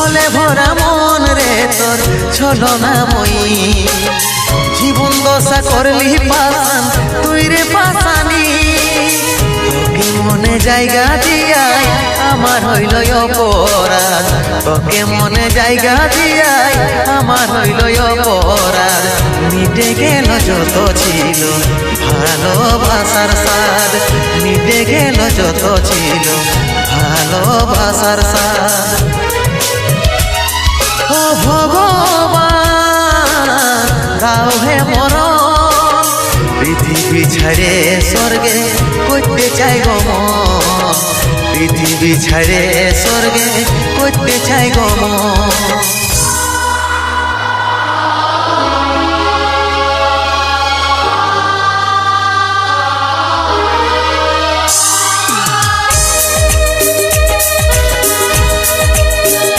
ছলে ভরা মন রে তোর ছলনাময়ী জীবন দশা করলি পাশান তুই রে পাশানি তোকে মনে জায়গা দিয়াই আমার হইল অপরাধ তোকে মনে জায়গা দিয়াই আমার হইল অপরাধ মিটে গেল যত ছিল ভালোবাসার স্বাদ মিটে গেল যত ছিল ভালোবাসার স্বাদ ও ভগবান দাও হে মরণ পৃথিবী ছেড়ে স্বর্গে করতে চাই গো মন পৃথিবী ছেড়ে স্বর্গে করতে চাই গো মন